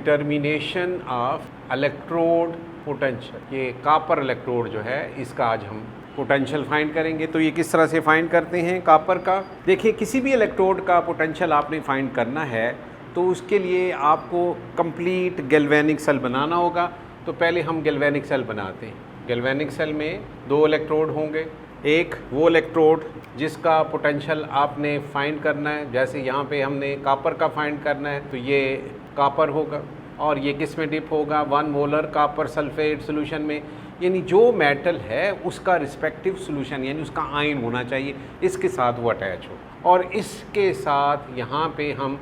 Determination of electrode potential. ये copper electrode जो है इसका आज हम पोटेंशियल फाइंड करेंगे। तो ये किस तरह से फाइंड करते हैं कॉपर का? देखिए, किसी भी इलेक्ट्रोड का पोटेंशियल आपने फाइंड करना है तो उसके लिए आपको कंप्लीट गैल्वेनिक सेल बनाना होगा। तो पहले हम गैल्वेनिक सेल बनाते हैं। गैल्वेनिक सेल में 2 इलेक्ट्रोड होंगे। एक वो इलेक्ट्रोड जिसका पोटेंशियल आपने फाइंड करना है, जैसे यहाँ पे हमने कॉपर का फाइंड करना है तो ये कॉपर होगा और ये किस में डिप होगा? 1 मोलर कॉपर सल्फेट सोल्यूशन में। यानी जो मेटल है उसका रिस्पेक्टिव सोल्यूशन यानी उसका आयन होना चाहिए, इसके साथ वो अटैच हो। और इसके साथ यहाँ पे हम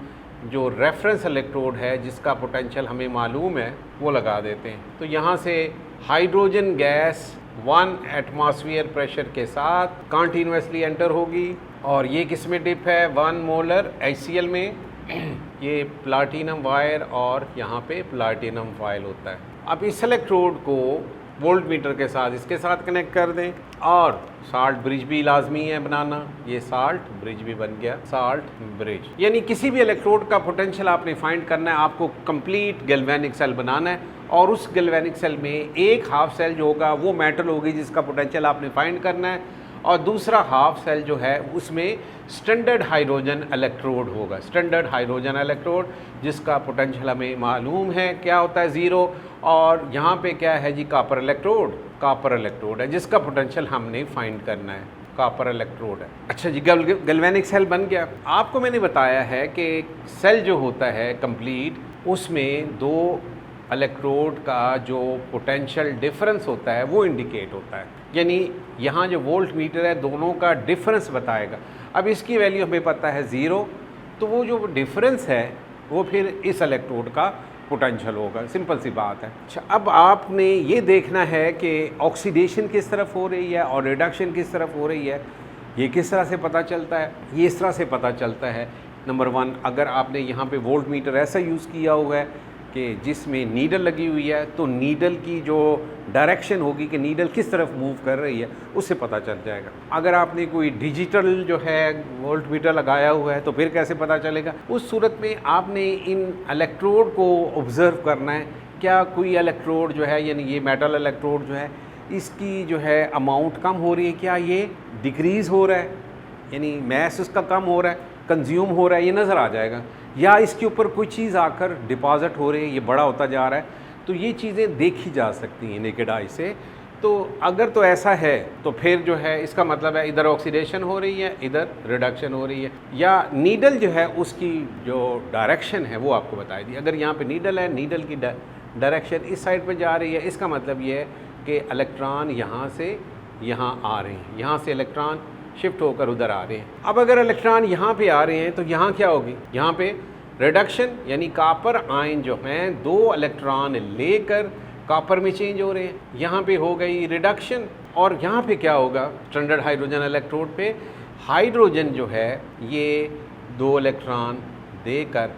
जो रेफरेंस इलेक्ट्रोड है जिसका पोटेंशियल हमें मालूम है वो लगा देते हैं। तो यहाँ से हाइड्रोजन गैस 1 एटमॉस्फेयर प्रेशर के साथ कंटिन्यूसली एंटर होगी और ये किस में डिप है? 1 मोलर HCl में। ये प्लाटिनम वायर और यहाँ पे प्लाटिनम फॉयल होता है। अब इस इलेक्ट्रोड को वोल्ट मीटर के साथ इसके साथ कनेक्ट कर दें और साल्ट ब्रिज भी लाजमी है बनाना। ये साल्ट ब्रिज भी बन गया, साल्ट ब्रिज। यानी किसी भी इलेक्ट्रोड का पोटेंशियल आपने फाइंड करना है, आपको कंप्लीट गैल्वेनिक सेल बनाना है और उस गैल्वेनिक सेल में एक हाफ सेल जो होगा वो मेटल होगी जिसका पोटेंशियल आपने फाइंड करना है और दूसरा हाफ सेल जो है उसमें स्टैंडर्ड हाइड्रोजन इलेक्ट्रोड होगा। स्टैंडर्ड हाइड्रोजन इलेक्ट्रोड जिसका पोटेंशियल हमें मालूम है क्या होता है? 0। और यहाँ पे क्या है जी? Copper electrode. कॉपर इलेक्ट्रोड है जिसका पोटेंशियल हमने फाइंड करना है, कॉपर इलेक्ट्रोड है। अच्छा जी, गैल्वेनिक सेल बन गया। आपको मैंने बताया है कि सेल जो होता है कंप्लीट उसमें 2 इलेक्ट्रोड का जो पोटेंशियल डिफरेंस होता है वो इंडिकेट होता है। यानी यहाँ जो वोल्ट मीटर है दोनों का डिफरेंस बताएगा। अब इसकी वैल्यू हमें पता है 0, तो वो जो डिफरेंस है वो फिर इस इलेक्ट्रोड का पोटेंशियल होगा। सिंपल सी बात है। अच्छा, अब आपने ये देखना है कि ऑक्सीडेशन किस तरफ हो रही है और रिडक्शन किस तरफ हो रही है। ये किस तरह से पता चलता है? ये इस तरह से पता चलता है। नंबर 1, अगर आपने यहाँ पे वोल्ट मीटर ऐसा यूज़ किया हुआ है कि जिसमें नीडल लगी हुई है तो नीडल की जो डायरेक्शन होगी कि नीडल किस तरफ मूव कर रही है उससे पता चल जाएगा। अगर आपने कोई डिजिटल जो है वोल्ट मीटर लगाया हुआ है तो फिर कैसे पता चलेगा? उस सूरत में आपने इन इलेक्ट्रोड को ऑब्ज़र्व करना है। क्या कोई इलेक्ट्रोड जो है यानी ये मेटल इलेक्ट्रोड जो है इसकी जो है अमाउंट कम हो रही है, क्या ये डिक्रीज़ हो रहा है यानी मैस उसका कम हो रहा है, कंज्यूम हो रहा है, ये नज़र आ जाएगा। या इसके ऊपर कोई चीज़ आकर डिपॉजिट हो रही है, ये बड़ा होता जा रहा है। तो ये चीज़ें देखी जा सकती हैं नेकेड आई से। तो अगर तो ऐसा है तो फिर जो है इसका मतलब है इधर ऑक्सीडेशन हो रही है, इधर रिडक्शन हो रही है। या नीडल जो है उसकी जो डायरेक्शन है वो आपको बताई दी। अगर यहाँ पे नीडल है, नीडल की डायरेक्शन इस साइड पे जा रही है, इसका मतलब ये है कि इलेक्ट्रॉन यहाँ से यहाँ आ रहे हैं, यहाँ से इलेक्ट्रॉन शिफ्ट होकर उधर आ रहे हैं। अब अगर इलेक्ट्रॉन यहाँ पे आ रहे हैं तो यहाँ क्या होगी? यहाँ पे रिडक्शन यानी कॉपर आयन जो हैं 2 इलेक्ट्रॉन लेकर कॉपर में चेंज हो रहे हैं। यहाँ पे हो गई रिडक्शन और यहाँ पे क्या होगा? स्टैंडर्ड हाइड्रोजन इलेक्ट्रोड पे हाइड्रोजन जो है ये 2 इलेक्ट्रॉन देकर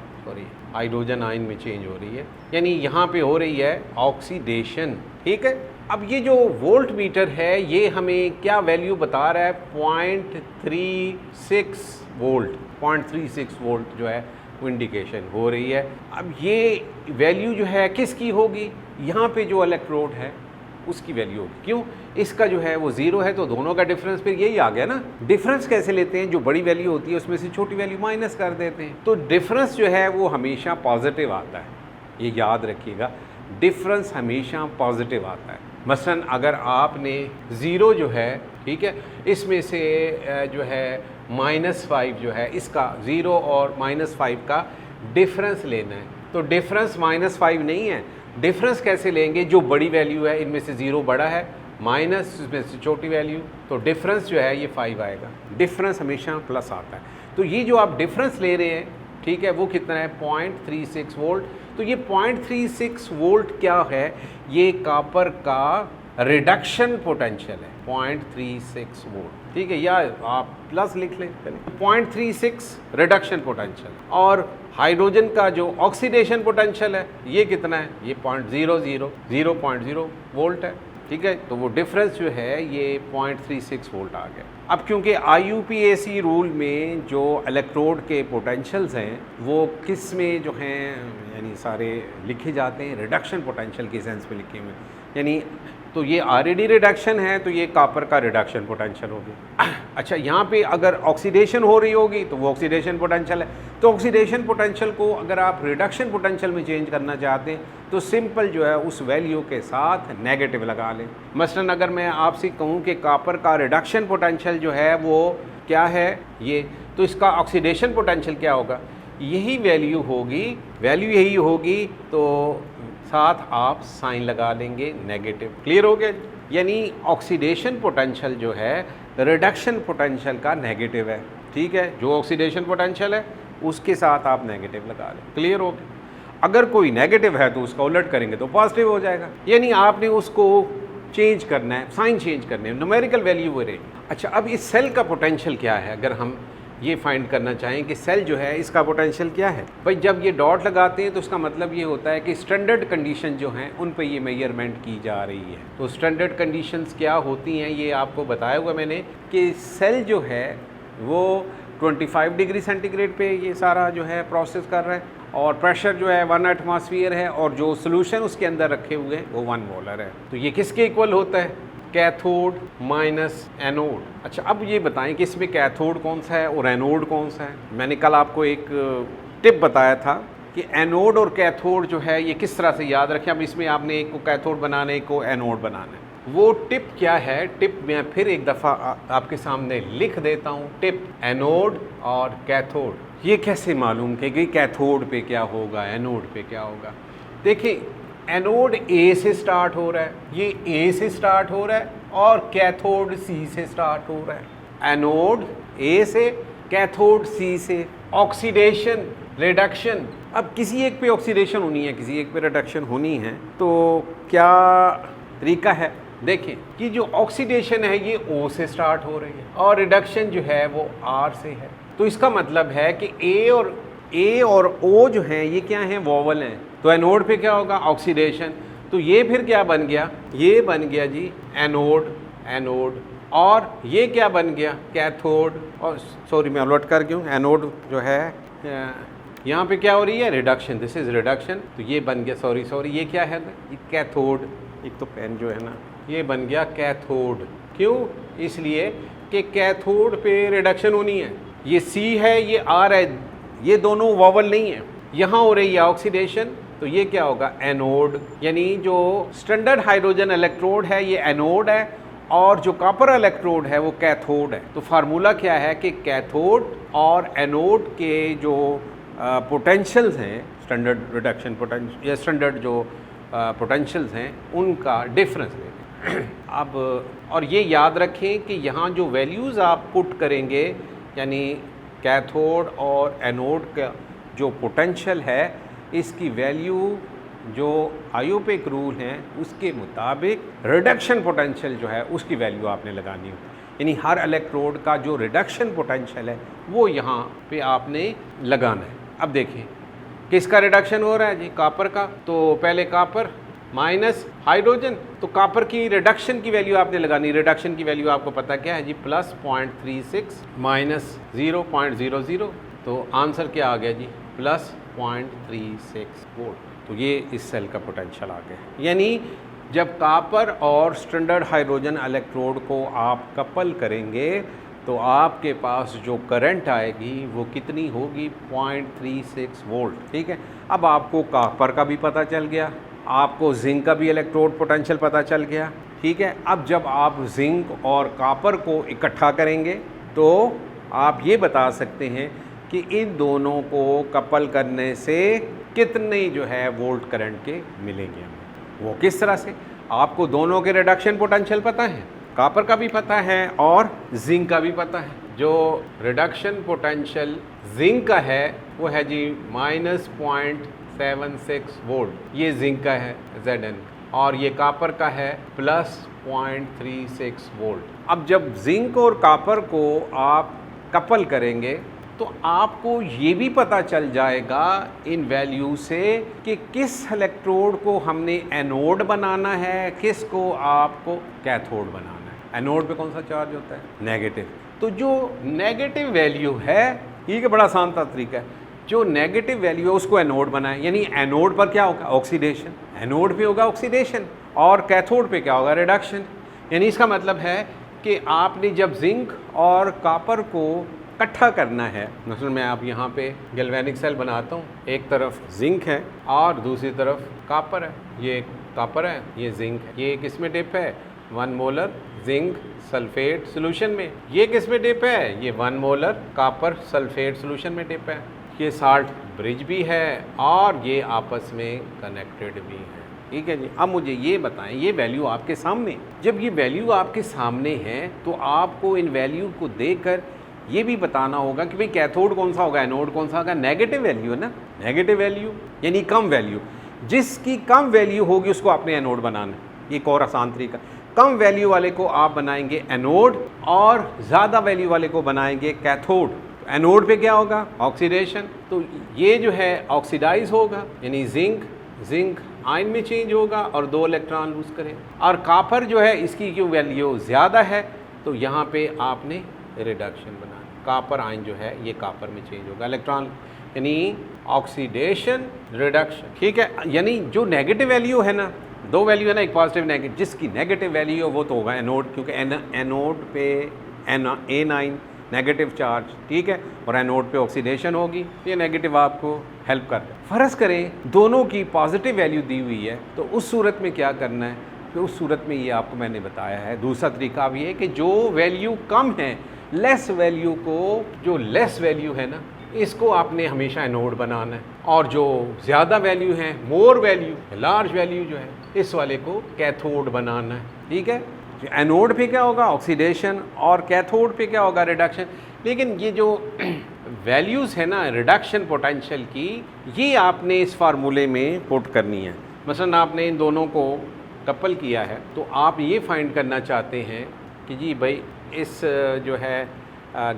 हाइड्रोजन आयन में चेंज हो रही है, यानी यहाँ पे हो रही है ऑक्सीडेशन। ठीक है। अब ये जो वोल्ट मीटर है ये हमें क्या वैल्यू बता रहा है? 0.36 वोल्ट। 0.36 वोल्ट जो है वो इंडिकेशन हो रही है। अब ये वैल्यू जो है किसकी होगी? यहाँ पे जो इलेक्ट्रोड है उसकी वैल्यू होगी। क्यों? इसका जो है वो 0 है तो दोनों का डिफरेंस फिर यही आ गया ना। डिफरेंस कैसे लेते हैं? जो बड़ी वैल्यू होती है उसमें से छोटी वैल्यू माइनस कर देते हैं। तो डिफरेंस जो है वो हमेशा पॉजिटिव आता है, ये याद रखिएगा। डिफरेंस हमेशा पॉजिटिव आता है। मसलन अगर आपने 0 जो है, ठीक है, इसमें से जो है -5 जो है, इसका 0 और -5 का डिफरेंस लेना है तो डिफरेंस -5 नहीं है। डिफरेंस कैसे लेंगे? जो बड़ी वैल्यू है इनमें से 0 बड़ा है, माइनस इसमें से छोटी वैल्यू, तो डिफरेंस जो है ये 5 आएगा। डिफरेंस हमेशा प्लस आता है। तो ये जो आप डिफरेंस ले रहे हैं, ठीक है, वो कितना है? 0.36 वोल्ट। तो ये 0.36 वोल्ट क्या है? ये कॉपर का रिडक्शन पोटेंशियल है, 0.36 वोल्ट। ठीक है, या आप प्लस लिख लें, 0.36 रिडक्शन पोटेंशियल। और हाइड्रोजन का जो ऑक्सीडेशन पोटेंशियल है ये कितना है? ये 0.00 वोल्ट है। ठीक है, तो वो डिफरेंस जो है ये 0.36 वोल्ट आ गया। अब क्योंकि IUPAC रूल में जो इलेक्ट्रोड के पोटेंशियल्स हैं वो किस में जो हैं यानी सारे लिखे जाते हैं रिडक्शन पोटेंशियल के सेंस में लिखे हुए हैं, यानी तो ये ऑलरेडी रिडक्शन है तो ये कॉपर का रिडक्शन पोटेंशियल हो गया। अच्छा, यहाँ पे अगर ऑक्सीडेशन हो रही होगी तो वो ऑक्सीडेशन पोटेंशियल है। तो ऑक्सीडेशन पोटेंशियल को अगर आप रिडक्शन पोटेंशियल में चेंज करना चाहते हैं तो सिंपल जो है उस वैल्यू के साथ नेगेटिव लगा लें। मसलन अगर मैं आपसे कहूँ कि कॉपर का रिडक्शन पोटेंशियल जो है वो क्या है ये, तो इसका ऑक्सीडेशन पोटेंशियल क्या होगा, यही वैल्यू होगी, वैल्यू यही होगी, तो साथ आप साइन लगा लेंगे नेगेटिव। क्लियर हो गया? यानी ऑक्सीडेशन पोटेंशियल जो है रिडक्शन पोटेंशियल का नेगेटिव है। ठीक है, जो ऑक्सीडेशन पोटेंशियल है उसके साथ आप नेगेटिव लगा लें। क्लियर हो गया? अगर कोई नेगेटिव है तो उसका उलट करेंगे तो पॉजिटिव हो जाएगा, यानी आपने उसको चेंज करना है, साइन चेंज करने हैं, न्यूमेरिकल वैल्यू वो रहे। अच्छा, अब इस सेल का पोटेंशियल क्या है, अगर हम ये फाइंड करना चाहें कि सेल जो है इसका पोटेंशियल क्या है, भाई जब ये डॉट लगाते हैं तो उसका मतलब ये होता है कि स्टैंडर्ड कंडीशन जो हैं उन पे ये मेजरमेंट की जा रही है। तो स्टैंडर्ड कंडीशंस क्या होती हैं ये आपको बताया हुआ मैंने कि सेल जो है वो 25 डिग्री सेंटीग्रेड पे ये सारा जो है प्रोसेस कर रहा है और प्रेशर जो है 1 एटमॉस्फेयर है और जो सोल्यूशन उसके अंदर रखे हुए हैं वो 1 मोलर है। तो ये किसके इक्वल होता है, कैथोड माइनस एनोड। अच्छा, अब ये बताएं कि इसमें कैथोड कौन सा है और एनोड कौन सा है। मैंने कल आपको एक टिप बताया था कि एनोड और कैथोड जो है ये किस तरह से याद रखें। अब इसमें आपने एक को कैथोड बनाना है, एक को एनोड बनाना है। वो टिप क्या है, टिप मैं फिर एक दफ़ा आपके सामने लिख देता हूँ। टिप एनोड और कैथोड, ये कैसे मालूम कि कैथोड पे क्या होगा एनोड पे क्या होगा। देखिए, एनोड ए से स्टार्ट हो रहा है, ये ए से स्टार्ट हो रहा है और कैथोड सी से स्टार्ट हो रहा है। एनोड ए से, कैथोड सी से। ऑक्सीडेशन, रिडक्शन, अब किसी एक पे ऑक्सीडेशन होनी है, किसी एक पे रिडक्शन होनी है, तो क्या तरीका है। देखें कि जो ऑक्सीडेशन है ये O से स्टार्ट हो रही है और रिडक्शन जो है वो R से है। तो इसका मतलब है कि A और O जो हैं ये क्या हैं, वोवल हैं। तो एनोड पे क्या होगा, ऑक्सीडेशन। तो ये फिर क्या बन गया, ये बन गया जी एनोड, एनोड। और ये क्या बन गया, कैथोड। और सॉरी मैं उलट कर गया हूँ, एनोड जो है यहाँ पे क्या हो रही है, रिडक्शन, दिस इज़ रिडक्शन। तो ये बन गया, सॉरी ये क्या है, ये कैथोड। एक तो पेन जो है ना, ये बन गया कैथोड। क्यों, इसलिए कि कैथोड पे रिडक्शन होनी है। ये C है, ये R है, ये दोनों वोवल नहीं है, यहाँ हो रही है ऑक्सीडेशन। तो ये क्या होगा, एनोड। यानी जो स्टैंडर्ड हाइड्रोजन इलेक्ट्रोड है ये एनोड है और जो कॉपर इलेक्ट्रोड है वो कैथोड है। तो फार्मूला क्या है कि कैथोड और एनोड के जो पोटेंशियल्स हैं, स्टैंडर्ड रिडक्शन पोटेंशियल या स्टैंडर्ड जो पोटेंशियल्स हैं उनका डिफरेंस लें। अब और ये याद रखें कि यहाँ जो वैल्यूज़ आप पुट करेंगे, यानी कैथोड और एनोड का जो पोटेंशियल है इसकी वैल्यू जो आयोपेक रूल हैं उसके मुताबिक रिडक्शन पोटेंशियल जो है उसकी वैल्यू आपने लगानी हो। यानी हर इलेक्ट्रोड का जो रिडक्शन पोटेंशियल है वो यहाँ पे आपने लगाना है। अब देखिए किसका रिडक्शन हो रहा है जी, कॉपर का। तो पहले कॉपर माइनस हाइड्रोजन, तो कॉपर की रिडक्शन की वैल्यू आपने लगानी। रिडक्शन की वैल्यू आपको पता क्या है जी, प्लस 0.36 माइनस 0.00। तो आंसर क्या आ गया जी, प्लस 0.36 वोल्ट। तो ये इस सेल का पोटेंशियल आ गया। यानी जब कॉपर और स्टैंडर्ड हाइड्रोजन इलेक्ट्रोड को आप कपल करेंगे तो आपके पास जो करंट आएगी वो कितनी होगी, 0.36 वोल्ट। ठीक है, अब आपको कॉपर का भी पता चल गया, आपको जिंक का भी इलेक्ट्रोड पोटेंशियल पता चल गया। ठीक है, अब जब आप जिंक और कॉपर को इकट्ठा करेंगे तो आप ये बता सकते हैं कि इन दोनों को कपल करने से कितने जो है वोल्ट करंट के मिलेंगे हमें। वो किस तरह से, आपको दोनों के रिडक्शन पोटेंशियल पता है, कॉपर का भी पता है और जिंक का भी पता है। जो रिडक्शन पोटेंशियल जिंक का है वो है जी -0.76 वोल्ट, ये जिंक का है Zn, और ये कॉपर का है प्लस 0.36 वोल्ट। अब जब जिंक और कॉपर को आप कपल करेंगे तो आपको ये भी पता चल जाएगा इन वैल्यू से कि किस इलेक्ट्रोड को हमने एनोड बनाना है, किस को आपको कैथोड बनाना है। एनोड पे कौन सा चार्ज होता है? नेगेटिव। तो जो नेगेटिव वैल्यू है, ये बड़ा आसान सा तरीका है, जो नेगेटिव वैल्यू है उसको एनोड बनाएं। यानी एनोड पर क्या होगा? ऑक्सीडेशन। एनोड पे होगा ऑक्सीडेशन और कैथोड पे क्या होगा? रिडक्शन। यानी इसका मतलब है कि आपने जब जिंक और कॉपर को इकट्ठा करना है, मसलन मैं आप यहाँ पे गैल्वेनिक सेल बनाता हूँ, एक तरफ जिंक है और दूसरी तरफ कॉपर है। ये कॉपर है, ये जिंक है। ये किस में डिप है? 1 मोलर जिंक सल्फेट सॉल्यूशन में। ये किस में डिप है? ये 1 मोलर कॉपर सल्फेट सॉल्यूशन में डिप है। ये साल्ट ब्रिज भी है और ये आपस में कनेक्टेड भी है। ठीक है जी। अब मुझे ये बताएं, ये वैल्यू आपके सामने, जब ये वैल्यू आपके सामने है तो आपको इन वैल्यू को देखकर ये भी बताना होगा कि भाई कैथोड कौन सा होगा, एनोड कौन सा होगा। नेगेटिव वैल्यू है ना, नेगेटिव वैल्यू यानी कम वैल्यू। जिसकी कम वैल्यू होगी उसको आपने एनोड बनाना है। एक और आसान तरीका, कम वैल्यू वाले को आप बनाएंगे एनोड और ज़्यादा वैल्यू वाले को बनाएंगे कैथोड। एनोड पे क्या होगा? ऑक्सीडेशन। तो ये जो है ऑक्सीडाइज होगा, यानी जिंक आयन में चेंज होगा और 2 इलेक्ट्रॉन लूज करेगा। और कॉपर जो है, इसकी जो वैल्यू ज़्यादा है तो यहाँ पे आपने रिडक्शन बनाना। कॉपर आयन जो है ये कॉपर में चेंज होगा, इलेक्ट्रॉन, यानी ऑक्सीडेशन रिडक्शन। ठीक है। यानी जो नेगेटिव वैल्यू है ना, 2 वैल्यू है ना, एक पॉजिटिव नेगेटिव, जिसकी नेगेटिव वैल्यू है वो तो होगा एनोड, क्योंकि एनोड पे A9 नेगेटिव चार्ज। ठीक है। और एनोड पे ऑक्सीडेशन होगी, ये नेगेटिव आपको हेल्प कर। फ़र्ज़ करें दोनों की पॉजिटिव वैल्यू दी हुई है, तो उस सूरत में क्या करना है? तो उस सूरत में ये आपको मैंने बताया है। दूसरा तरीका भी है कि जो वैल्यू कम है, लेस वैल्यू को, जो लेस वैल्यू है ना, इसको आपने हमेशा एनोड बनाना है, और जो ज़्यादा वैल्यू है, मोर वैल्यू, लार्ज वैल्यू जो है, इस वाले को कैथोड बनाना है। ठीक है। एनोड पे क्या होगा? ऑक्सीडेशन, और कैथोड पे क्या होगा? रिडक्शन। लेकिन ये जो वैल्यूज़ है ना रिडक्शन पोटेंशियल की, ये आपने इस फार्मूले में पुट करनी है। मसलन आपने इन दोनों को कपल किया है, तो आप ये फाइंड करना चाहते हैं कि जी भाई इस जो है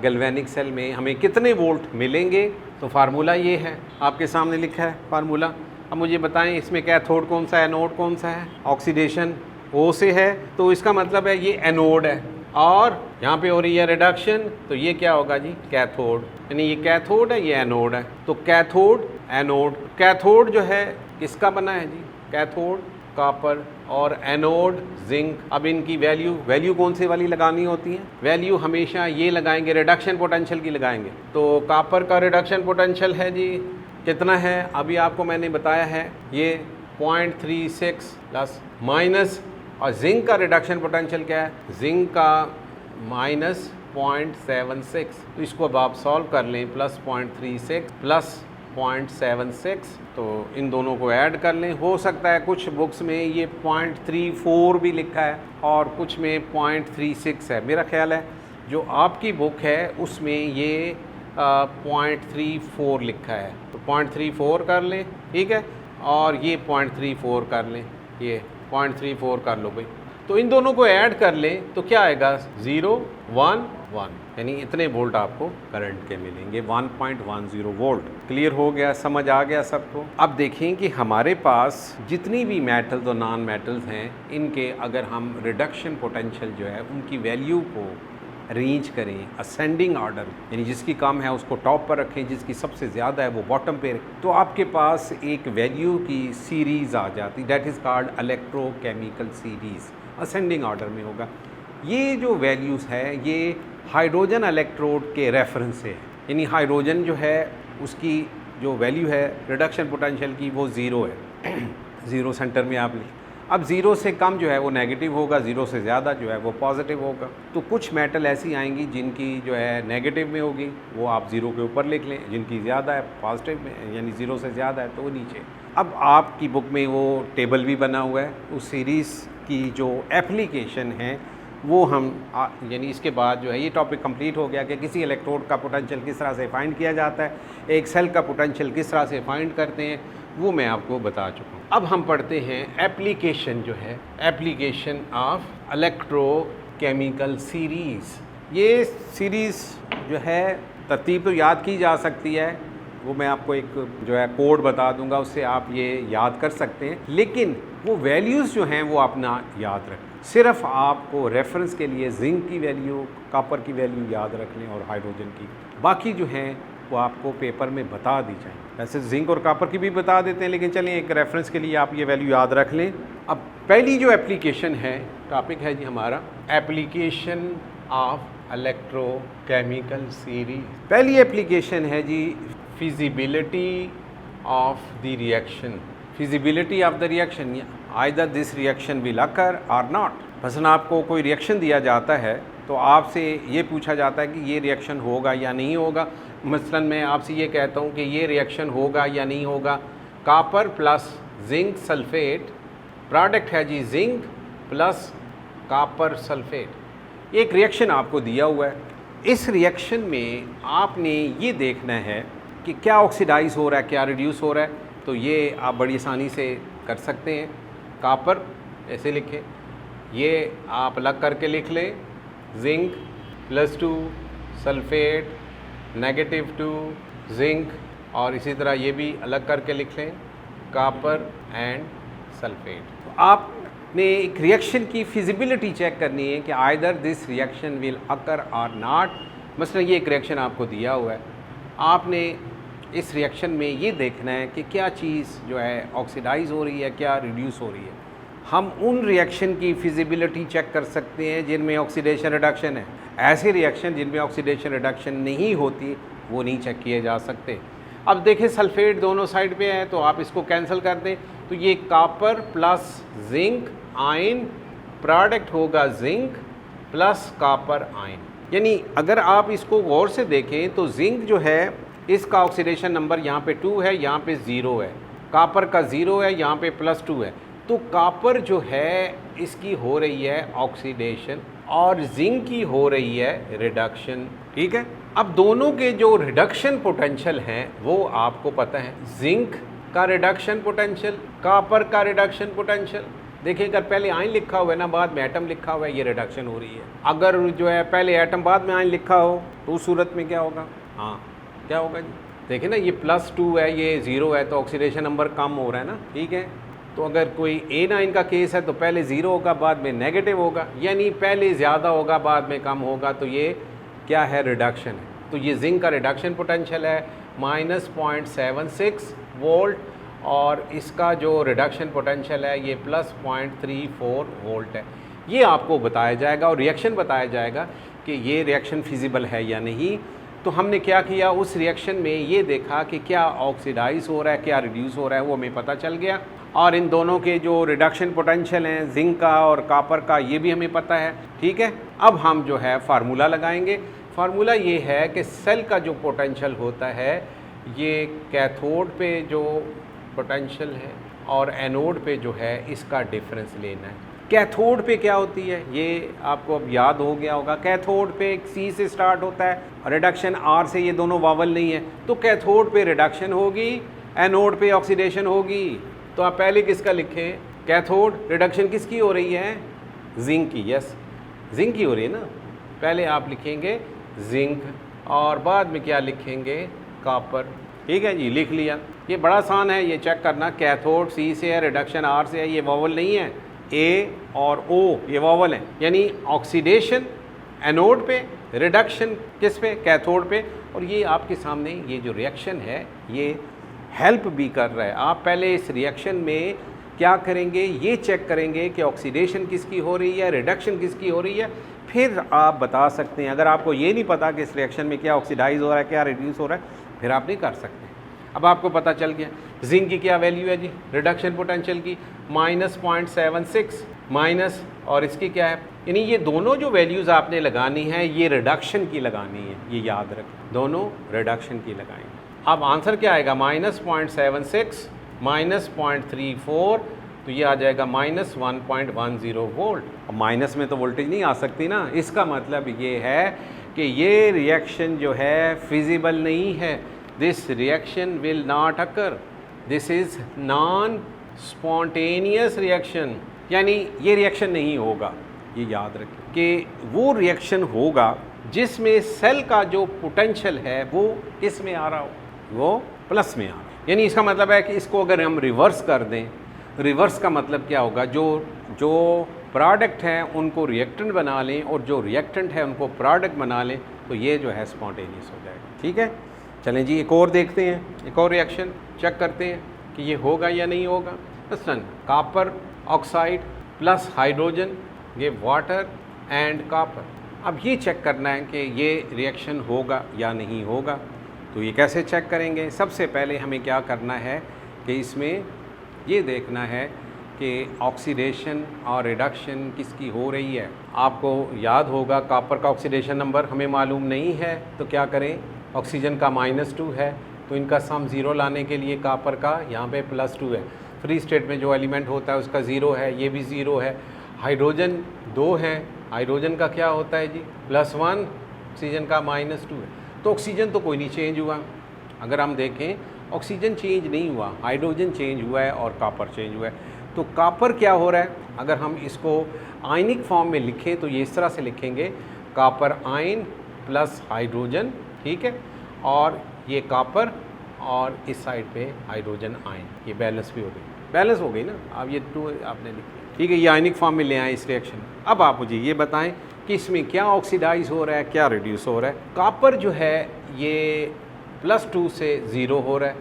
गैल्वेनिक सेल में हमें कितने वोल्ट मिलेंगे। तो फार्मूला ये है, आपके सामने लिखा है फार्मूला। अब मुझे बताएं इसमें कैथोड कौन सा है, एनोड कौन सा है? ऑक्सीडेशन O से है, तो इसका मतलब है ये एनोड है, और यहाँ पे हो रही है रिडक्शन, तो ये क्या होगा जी? कैथोड। यानी ये कैथोड है, ये एनोड है। तो कैथोड एनोड, कैथोड जो है किसका बना है जी? कैथोड कॉपर और एनोड जिंक। अब इनकी वैल्यू कौन से वाली लगानी होती है? वैल्यू हमेशा ये लगाएंगे, रिडक्शन पोटेंशियल की लगाएंगे। तो कॉपर का रिडक्शन पोटेंशियल है जी कितना है? अभी आपको मैंने बताया है ये 0.36 प्लस माइनस, और जिंक का रिडक्शन पोटेंशियल क्या है? जिंक का माइनस 0.76। तो इसको अब आप सॉल्व कर लें, प्लस 0.36 प्लस 0.76, तो इन दोनों को ऐड कर लें। हो सकता है कुछ बुक्स में ये 0.34 भी लिखा है और कुछ में 0.36 है। मेरा ख्याल है जो आपकी बुक है उसमें ये 0.34 लिखा है, तो 0.34 कर लें। ठीक है। और ये 0.34 कर लें, ये 0.34 कर लो भाई। तो इन दोनों को ऐड कर लें तो क्या आएगा? 0, 1, 1, यानी इतने वोल्ट आपको करंट के मिलेंगे, 1.10 वोल्ट। क्लियर हो गया? समझ आ गया सबको? अब देखें कि हमारे पास जितनी भी मेटल्स और नॉन मेटल्स हैं, इनके अगर हम रिडक्शन पोटेंशियल जो है उनकी वैल्यू को अरेंज करें असेंडिंग ऑर्डर, यानी जिसकी कम है उसको टॉप पर रखें, जिसकी सबसे ज़्यादा है वो बॉटम पे रखें, तो आपके पास एक वैल्यू की सीरीज़ आ जाती, that is called electrochemical series. Ascending order में होगा। ये जो वैल्यूज़ है ये हाइड्रोजन इलेक्ट्रोड के रेफरेंस से है, यानी हाइड्रोजन जो है उसकी जो वैल्यू है रिडक्शन पोटेंशियल की वो 0 है। 0 सेंटर में आप लिख, अब 0 से कम जो है वो नेगेटिव होगा, 0 से ज़्यादा जो है वो पॉजिटिव होगा। तो कुछ मेटल ऐसी आएंगी जिनकी जो है नेगेटिव में होगी, वो आप 0 के ऊपर लिख लें, जिनकी ज़्यादा है पॉजिटिव में, यानी 0 से ज़्यादा है तो वो नीचे। अब आपकी बुक में वो टेबल भी बना हुआ है, उस सीरीज़ की जो एप्लीकेशन है वो हम यानी इसके बाद जो है ये टॉपिक कंप्लीट हो गया कि किसी इलेक्ट्रोड का पोटेंशियल किस तरह से फाइंड किया जाता है, एक सेल का पोटेंशियल किस तरह से फाइंड करते हैं, वो मैं आपको बता चुका हूँ। अब हम पढ़ते हैं एप्लीकेशन जो है, एप्लीकेशन ऑफ इलेक्ट्रोकेमिकल सीरीज़। ये सीरीज़ जो है तरतीब तो याद की जा सकती है, वो मैं आपको एक जो है कोड बता दूंगा, उससे आप ये याद कर सकते हैं, लेकिन वो वैल्यूज़ जो हैं वो अपना याद रखें। सिर्फ आपको रेफरेंस के लिए जिंक की वैल्यू, कॉपर की वैल्यू याद रख लें और हाइड्रोजन की, बाकी जो हैं वो आपको पेपर में बता दी जाए। वैसे जिंक और कॉपर की भी बता देते हैं, लेकिन चलिए एक रेफरेंस के लिए आप ये वैल्यू याद रख लें। अब पहली जो एप्लीकेशन है, टॉपिक है जी हमारा एप्लीकेशन ऑफ इलेक्ट्रोकेमिकल सीरीज। पहली एप्लीकेशन है जी feasibility of the reaction. Feasibility of the reaction, either this reaction will occur or not. मसलन आपको कोई रिएक्शन दिया जाता है तो आपसे ये पूछा जाता है कि ये रिएक्शन होगा या नहीं होगा। मसलन मैं आपसे ये कहता हूँ कि ये रिएक्शन होगा या नहीं होगा। Copper plus zinc sulphate, product है जी जिंक प्लस कॉपर सल्फेट। एक रिएक्शन आपको दिया हुआ है, इस रिएक्शन में आपने ये देखना है कि क्या ऑक्सीडाइज हो रहा है, क्या रिड्यूस हो रहा है। तो ये आप बड़ी आसानी से कर सकते हैं। कॉपर ऐसे लिखें, ये आप अलग करके लिख लें, जिंक +2 सल्फेट -2 जिंक, और इसी तरह ये भी अलग करके लिख लें, कॉपर एंड सल्फेट। तो आपने एक रिएक्शन की फिजिबिलिटी चेक करनी है कि either this reaction will occur or not. मसलन ये एक रिएक्शन आपको दिया हुआ है, आपने इस रिएक्शन में ये देखना है कि क्या चीज़ जो है ऑक्सीडाइज हो रही है, क्या रिड्यूस हो रही है। हम उन रिएक्शन की फिजिबिलिटी चेक कर सकते हैं जिनमें ऑक्सीडेशन रिडक्शन है। ऐसे रिएक्शन जिनमें ऑक्सीडेशन रिडक्शन नहीं होती वो नहीं चेक किए जा सकते। अब देखें सल्फेट दोनों साइड पे है तो आप इसको कैंसिल कर दें, तो ये copper plus zinc ion, product होगा जिंक प्लस कॉपर आयन। यानी अगर आप इसको गौर से देखें तो जिंक जो है इसका ऑक्सीडेशन नंबर यहाँ पे 2 है, यहाँ पे 0 है, कॉपर का 0 है, यहाँ पे +2 है। तो कॉपर जो है इसकी हो रही है ऑक्सीडेशन और जिंक की हो रही है रिडक्शन। ठीक है, अब दोनों के जो रिडक्शन पोटेंशियल हैं वो आपको पता है, जिंक का रिडक्शन पोटेंशियल, कॉपर का रिडक्शन पोटेंशियल। देखिए अगर पहले आयन लिखा हुआ है ना, बाद में एटम लिखा हुआ है, ये रिडक्शन हो रही है। अगर जो है पहले एटम बाद में आयन लिखा हो तो उस सूरत में क्या होगा, हाँ क्या होगा जी, देखिए ना ये +2 है, ये 0 है, तो ऑक्सीडेशन नंबर कम हो रहा है ना। ठीक है, तो अगर कोई A9 का केस है तो पहले 0 होगा, बाद में नेगेटिव होगा, यानी पहले ज़्यादा होगा बाद में कम होगा, तो ये क्या है, रिडक्शन है। तो ये जिंक का रिडक्शन पोटेंशियल है -0.76 वोल्ट, और इसका जो रिडक्शन पोटेंशियल है ये +0.34 वोल्ट है। ये आपको बताया जाएगा और रिएक्शन बताया जाएगा कि ये रिएक्शन फिजिबल है या नहीं। तो हमने क्या किया, उस रिएक्शन में ये देखा कि क्या ऑक्सीडाइज हो रहा है, क्या रिड्यूस हो रहा है, वो हमें पता चल गया। और इन दोनों के जो रिडक्शन पोटेंशियल हैं जिंक का और कॉपर का, ये भी हमें पता है। ठीक है, अब हम जो है फार्मूला लगाएंगे। फार्मूला ये है कि सेल का जो पोटेंशियल होता है, ये कैथोड पे जो पोटेंशियल है और एनोड पे जो है इसका डिफरेंस लेना है। कैथोड पे क्या होती है ये आपको अब याद हो गया होगा, कैथोड पे C से स्टार्ट होता है, रिडक्शन R से, ये दोनों वावल नहीं है, तो कैथोड पे रिडक्शन होगी, एनोड पे ऑक्सीडेशन होगी। तो आप पहले किसका लिखें, कैथोड रिडक्शन किसकी हो रही है, जिंक की। यस, जिंक की हो रही है ना, पहले आप लिखेंगे जिंक और बाद में क्या लिखेंगे, कॉपर। ठीक है जी, लिख लिया। ये बड़ा आसान है, ये चेक करना, कैथोड C से है, रिडक्शन R से है, ये वावल नहीं है, A और O ये वावल हैं, यानी ऑक्सीडेशन एनोड पे, रिडक्शन किस पे, कैथोड पे। और ये आपके सामने ये जो रिएक्शन है ये हेल्प भी कर रहा है। आप पहले इस रिएक्शन में क्या करेंगे, ये चेक करेंगे कि ऑक्सीडेशन किसकी हो रही है, रिडक्शन किसकी हो रही है, फिर आप बता सकते हैं। अगर आपको ये नहीं पता कि इस रिएक्शन में क्या ऑक्सीडाइज हो रहा है, क्या रिड्यूस हो रहा है, फिर आप नहीं कर सकते। अब आपको पता चल गया जिंक की क्या वैल्यू है जी, रिडक्शन पोटेंशियल की -0.76 माइनस, और इसकी क्या है, यानी ये दोनों जो वैल्यूज़ आपने लगानी है ये रिडक्शन की लगानी है, ये याद रखें, दोनों रिडक्शन की लगाएंगे। अब आंसर क्या आएगा, -0.76 -0.34, तो ये आ जाएगा -1.10 वोल्ट। अब माइनस में तो वोल्टेज नहीं आ सकती ना, इसका मतलब ये है कि ये रिएक्शन जो है फिजिबल नहीं है, this reaction will not occur, this is non spontaneous reaction, यानी ये रिएक्शन नहीं होगा। ये याद रखें कि वो रिएक्शन होगा जिसमें सेल का जो पोटेंशियल है वो किस में आ रहा हो, वो प्लस में आ रहा है। यानी इसका मतलब है कि इसको अगर हम रिवर्स कर दें, रिवर्स का मतलब क्या होगा, जो प्रोडक्ट हैं उनको रिएक्टेंट बना लें और जो रिएक्टेंट है उनको प्रोडक्ट बना लें, तो ये जो है स्पॉन्टेनियस हो जाएगा। ठीक है, चलें जी एक और देखते हैं, एक और रिएक्शन चेक करते हैं कि ये होगा या नहीं होगा। मसलन copper oxide plus hydrogen give water and copper. अब ये चेक करना है कि ये रिएक्शन होगा या नहीं होगा। तो ये कैसे चेक करेंगे? सबसे पहले हमें क्या करना है कि इसमें ये देखना है कि ऑक्सीडेशन और रिडक्शन किसकी हो रही है। आपको याद होगा कॉपर का ऑक्सीडेशन नंबर हमें मालूम नहीं है, तो क्या करें, ऑक्सीजन का -2 है, तो इनका सम ज़ीरो लाने के लिए कॉपर का यहाँ पे +2 है। फ्री स्टेट में जो एलिमेंट होता है उसका 0 है, ये भी 0 है। हाइड्रोजन 2 है, हाइड्रोजन का क्या होता है जी +1, ऑक्सीजन का -2 है। तो ऑक्सीजन तो कोई नहीं चेंज हुआ। अगर हम देखें ऑक्सीजन चेंज नहीं हुआ, हाइड्रोजन चेंज हुआ है और कॉपर चेंज हुआ है। तो कॉपर क्या हो रहा है, अगर हम इसको आयनिक फॉर्म में लिखें तो ये इस तरह से लिखेंगे, कॉपर आयन प्लस हाइड्रोजन, ठीक है, और ये कॉपर और इस साइड पे हाइड्रोजन आयन, ये बैलेंस भी हो गई, बैलेंस हो गई ना। अब ये 2 आपने लिखी, ठीक है, ये आयनिक फॉर्म में ले आए इस रिएक्शन। अब आप मुझे ये बताएं कि इसमें क्या ऑक्सीडाइज हो रहा है, क्या रिड्यूस हो रहा है। कॉपर जो है ये +2 से 0 हो रहा है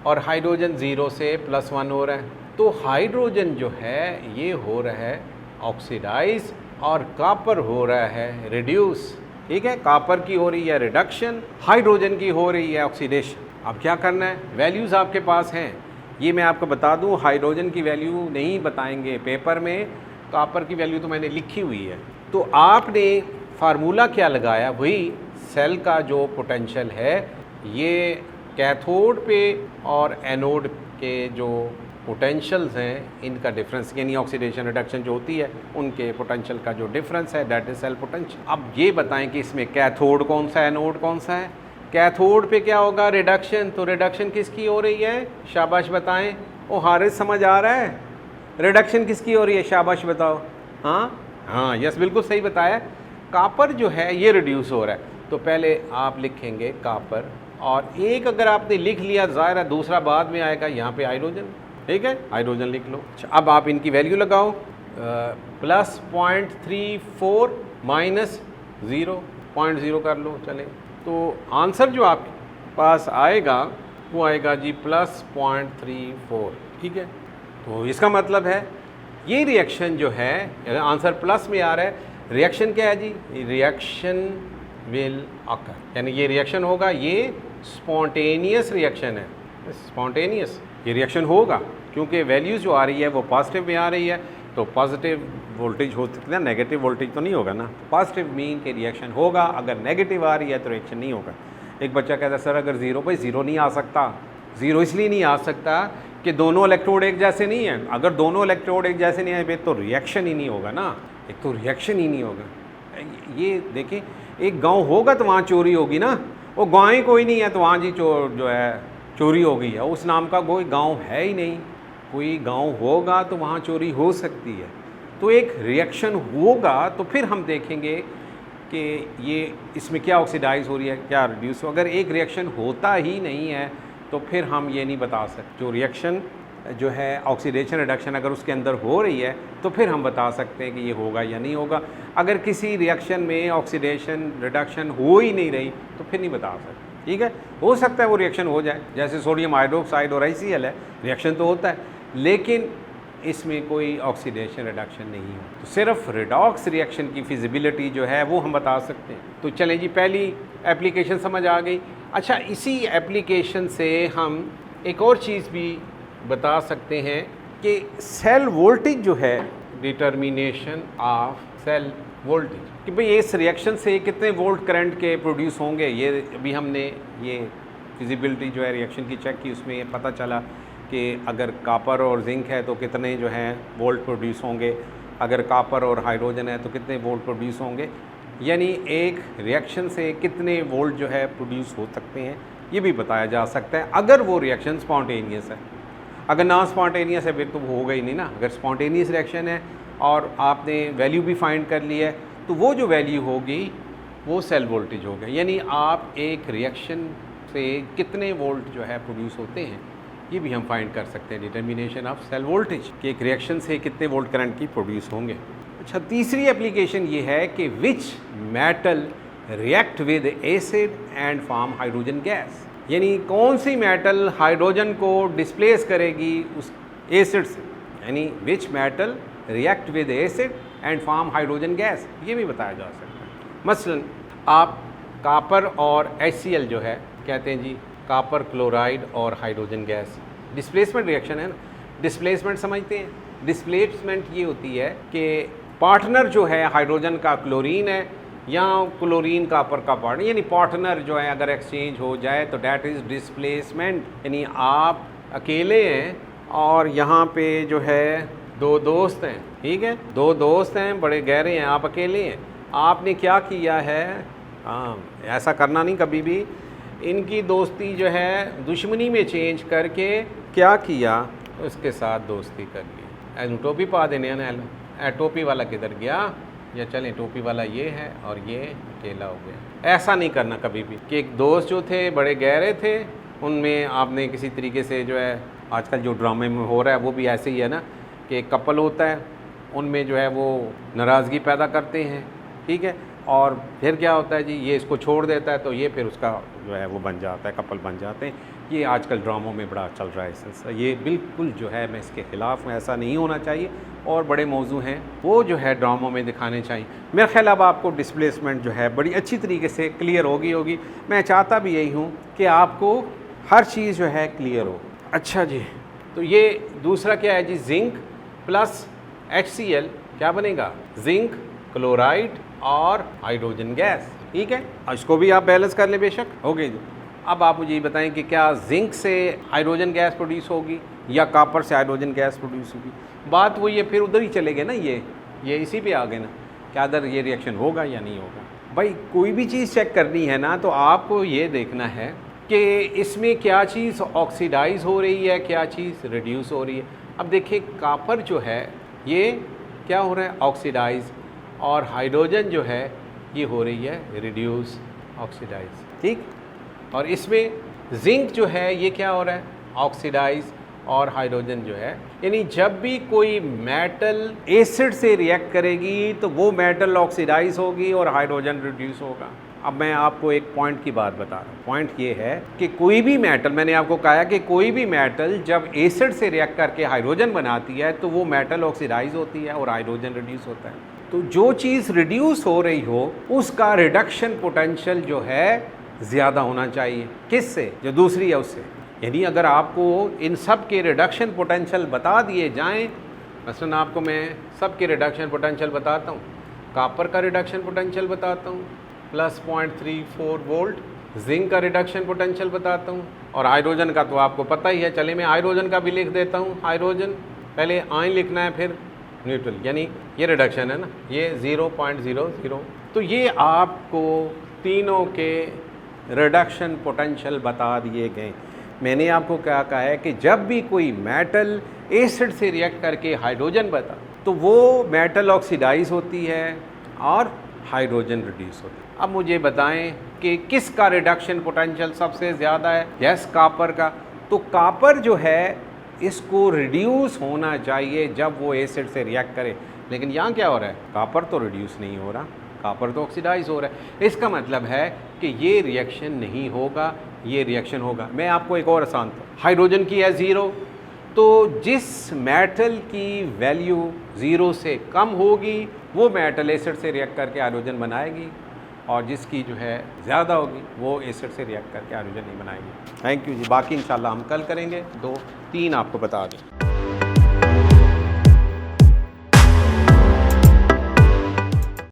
और हाइड्रोजन 0 से +1 हो रहा है। तो हाइड्रोजन जो है ये हो रहा है ऑक्सीडाइज और कॉपर हो रहा है रिड्यूस। ठीक है, कॉपर की हो रही है रिडक्शन, हाइड्रोजन की हो रही है ऑक्सीडेशन। अब क्या करना है, वैल्यूज़ आपके पास हैं, ये मैं आपको बता दूं, हाइड्रोजन की वैल्यू नहीं बताएंगे पेपर में, कॉपर की वैल्यू तो मैंने लिखी हुई है। तो आपने फार्मूला क्या लगाया, वही सेल का जो पोटेंशियल है, ये कैथोड पे और एनोड के जो पोटेंशियल्स हैं इनका डिफरेंस, यानी ऑक्सीडेशन रिडक्शन जो होती है उनके पोटेंशियल का जो डिफरेंस है, दैट इज सेल पोटेंशियल। अब ये बताएं कि इसमें कैथोड कौन सा है, एनोड कौन सा है। कैथोड पे क्या होगा, रिडक्शन, तो रिडक्शन किसकी हो रही है, शाबाश बताएं। ओ हारिस समझ आ रहा है, रिडक्शन किसकी हो रही है, शाबाश बताओ। हाँ यस, बिल्कुल सही बताया, कॉपर जो है ये रिड्यूस हो रहा है। तो पहले आप लिखेंगे कॉपर, और एक अगर आपने लिख लिया ज़ाहिर है दूसरा बाद में आएगा, यहाँ पे हाइड्रोजन, ठीक है, हाइड्रोजन लिख लो। अब आप इनकी वैल्यू लगाओ, +0.34 -0.0 कर लो, चले। तो आंसर जो आपके पास आएगा वो आएगा जी +0.34, ठीक है। तो इसका मतलब है ये रिएक्शन जो है, आंसर प्लस में आ रहा है, रिएक्शन क्या है जी, रिएक्शन विल अकर, यानी ये रिएक्शन होगा, ये स्पॉन्टेनियस रिएक्शन है, स्पॉन्टेनियस ये रिएक्शन होगा, क्योंकि वैल्यूज़ जो आ रही है वो पॉजिटिव में आ रही है। तो पॉजिटिव वोल्टेज हो सकती है, नेगेटिव वोल्टेज तो नहीं होगा ना। पॉजिटिव मीन के रिएक्शन होगा, अगर नेगेटिव आ रही है तो रिएक्शन नहीं होगा। एक बच्चा कहता है सर अगर 0 पे 0 नहीं आ सकता, 0 इसलिए नहीं आ सकता कि दोनों इलेक्ट्रोड एक जैसे नहीं हैं। अगर दोनों इलेक्ट्रोड एक जैसे नहीं आए तो रिएक्शन ही नहीं होगा ना, एक तो रिएक्शन ही नहीं होगा। ये देखिए, एक गांव होगा तो वहाँ चोरी होगी ना, वो गाँव ही कोई नहीं है तो वहाँ जी जो है चोरी हो गई है, उस नाम का कोई गांव है ही नहीं। कोई गांव होगा तो वहाँ चोरी हो सकती है। तो एक रिएक्शन होगा तो फिर हम देखेंगे कि ये इसमें क्या ऑक्सीडाइज हो रही है, क्या रिड्यूस हो। अगर एक रिएक्शन होता ही नहीं है तो फिर हम ये नहीं बता सकते। जो रिएक्शन जो है ऑक्सीडेशन रिडक्शन अगर उसके अंदर हो रही है तो फिर हम बता सकते हैं कि ये होगा या नहीं होगा। अगर किसी रिएक्शन में ऑक्सीडेशन रिडक्शन हो ही नहीं रही तो फिर नहीं बता सकते। ठीक है, हो सकता है वो रिएक्शन हो जाए, जैसे सोडियम हाइड्रोक्साइड और HCl है, रिएक्शन तो होता है, लेकिन इसमें कोई ऑक्सीडेशन रिडक्शन नहीं है। तो सिर्फ रिडॉक्स रिएक्शन की फिजिबिलिटी जो है वो हम बता सकते हैं। तो चलें जी, पहली एप्लीकेशन समझ आ गई। अच्छा, इसी एप्लीकेशन से हम एक और चीज़ भी बता सकते हैं कि सेल वोल्टेज जो है, डिटर्मिनेशन ऑफ सेल वोल्टेज, कि भाई इस रिएक्शन से कितने वोल्ट करंट के प्रोड्यूस होंगे। ये अभी हमने ये फिजिबिलिटी जो है रिएक्शन की चेक की, उसमें ये पता चला कि अगर कॉपर और जिंक है तो कितने जो हैं वोल्ट प्रोड्यूस होंगे, अगर कॉपर और हाइड्रोजन है तो कितने वोल्ट प्रोड्यूस होंगे, यानी एक रिएक्शन से कितने वोल्ट जो है प्रोड्यूस हो सकते हैं, ये भी बताया जा सकता है अगर वो रिएक्शन स्पॉन्टेनियस है। अगर ना स्पॉन्टेनियस है फिर तो वो होगा ही नहीं ना। अगर स्पॉन्टेनियस रिएक्शन है और आपने वैल्यू भी फाइंड कर ली है तो वो जो वैल्यू होगी वो सेल वोल्टेज हो गया। यानी आप एक रिएक्शन से कितने वोल्ट जो है प्रोड्यूस होते हैं ये भी हम फाइंड कर सकते हैं, डिटर्मिनेशन ऑफ सेल वोल्टेज कि एक रिएक्शन से कितने वोल्ट करंट की प्रोड्यूस होंगे। अच्छा, तीसरी एप्लीकेशन ये है कि which metal react with acid and form hydrogen gas, यानी कौन सी मेटल हाइड्रोजन को डिस्प्लेस करेगी उस एसिड से, यानी which metal react with acid and form hydrogen gas, ये भी बताया जा सकता है। मसलन आप कापर और HCl जो है कहते हैं जी कापर क्लोराइड और हाइड्रोजन गैस, डिस्प्लेसमेंट रिएक्शन है ना। डिस्प्लेसमेंट समझते हैं, डिस्प्लेसमेंट ये होती है कि पार्टनर जो है हाइड्रोजन का क्लोरीन है या क्लोरीन कापर का पार्टनर, यानी पार्टनर जो है अगर एक्सचेंज हो जाए तो डैट इज़ डिस्प्लेसमेंट। यानी आप अकेले हैं और यहाँ पे जो है दो दोस्त हैं, ठीक है, दो दोस्त हैं, बड़े गहरे हैं, आप अकेले हैं। आपने क्या किया है, हाँ ऐसा करना नहीं कभी भी, इनकी दोस्ती जो है दुश्मनी में चेंज करके क्या किया, उसके साथ दोस्ती कर ली। एनु टोपी पा देने ना, टोपी वाला किधर गया, या चलें टोपी वाला ये है और ये अकेला हो गया। ऐसा नहीं करना कभी भी कि एक दोस्त जो थे बड़े गहरे थे, उनमें आपने किसी तरीके से जो है, आजकल जो ड्रामे में हो रहा है वो भी ऐसे ही है ना, कि एक कपल होता है, उनमें जो है वो नाराज़गी पैदा करते हैं, ठीक है, और फिर क्या होता है जी, ये इसको छोड़ देता है तो ये फिर उसका जो है वो बन जाता है, कपल बन जाते हैं। ये आजकल ड्रामों में बड़ा चल रहा है सिलसिला, ये बिल्कुल जो है मैं इसके ख़िलाफ़ हूँ, ऐसा नहीं होना चाहिए। और बड़े मौजू हैं वो जो है ड्रामों में दिखाने चाहिए। मेरा ख्याल अब आपको डिस्प्लेसमेंट जो है बड़ी अच्छी तरीके से क्लियर होगी। मैं चाहता भी यही हूँ कि आपको हर चीज़ जो है क्लियर हो। अच्छा जी, तो ये दूसरा क्या है जी, जिंक प्लस HCl क्या बनेगा, जिंक क्लोराइड और हाइड्रोजन गैस, ठीक है। इसको भी आप बैलेंस कर लें बेशक, हो गई जी। अब आप मुझे ये बताएं कि क्या जिंक से हाइड्रोजन गैस प्रोड्यूस होगी या कॉपर से हाइड्रोजन गैस प्रोड्यूस होगी। बात वो ये फिर उधर ही चले गए ना, ये इसी पे आ गए ना, क्या अदर ये रिएक्शन होगा या नहीं होगा। भाई कोई भी चीज़ चेक करनी है ना तो आपको ये देखना है कि इसमें क्या चीज़ ऑक्सीडाइज हो रही है, क्या चीज़ रिड्यूस हो रही है। अब देखिए कॉपर जो है ये क्या हो रहा है, ऑक्सीडाइज, और हाइड्रोजन जो है ये हो रही है रिड्यूस ऑक्सीडाइज, ठीक। और इसमें जिंक जो है ये क्या हो रहा है, ऑक्सीडाइज, और हाइड्रोजन जो है, यानी जब भी कोई मेटल एसिड से रिएक्ट करेगी तो वो मेटल ऑक्सीडाइज होगी और हाइड्रोजन रिड्यूस होगा। अब मैं आपको एक पॉइंट की बात बता रहा हूँ। पॉइंट ये है कि कोई भी मेटल, मैंने आपको कहा कि कोई भी मेटल जब एसिड से रिएक्ट करके हाइड्रोजन बनाती है तो वो मेटल ऑक्सीडाइज होती है और हाइड्रोजन रिड्यूस होता है। तो जो चीज़ रिड्यूस हो रही हो उसका रिडक्शन पोटेंशियल जो है ज़्यादा होना चाहिए, किससे, जो दूसरी है उससे। यानी अगर आपको इन सब के रिडक्शन पोटेंशियल बता दिए जाएं, मसलन आपको मैं सब के रिडक्शन पोटेंशियल बताता हूँ, कॉपर का रिडक्शन पोटेंशियल बताता हूँ +0.34 वोल्ट, जिंक का रिडक्शन पोटेंशियल बताता हूँ, और हाइड्रोजन का तो आपको पता ही है। चले मैं हाइड्रोजन का भी लिख देता हूँ। हाइड्रोजन पहले आयन लिखना है फिर न्यूट्रल, यानी ये रिडक्शन है ना, ये 0.00। तो ये आपको तीनों के रिडक्शन पोटेंशियल बता दिए गए। मैंने आपको क्या कहा है कि जब भी कोई मेटल एसिड से रिएक्ट करके हाइड्रोजन बता तो वो मेटल ऑक्सीडाइज होती है और हाइड्रोजन रिड्यूस होता है। अब मुझे बताएं कि किसका रिडक्शन पोटेंशियल सबसे ज़्यादा है। यस, कॉपर का। तो कॉपर जो है इसको रिड्यूस होना चाहिए जब वो एसिड से रिएक्ट करे, लेकिन यहाँ क्या हो रहा है, कॉपर तो रिड्यूस नहीं हो रहा, कॉपर तो ऑक्सीडाइज हो रहा है। इसका मतलब है कि ये रिएक्शन नहीं होगा, ये रिएक्शन होगा। मैं आपको एक और आसान, हाइड्रोजन की है 0, तो जिस मेटल की वैल्यू 0 से कम होगी वो मेटल एसिड से रिएक्ट करके हाइड्रोजन बनाएगी, और जिसकी जो है ज़्यादा होगी वो एसिड से रिएक्ट करके हाइड्रोजन नहीं बनाएगी। थैंक यू जी। बाकी इंशाल्लाह हम कल करेंगे, 2-3 आपको बता दें।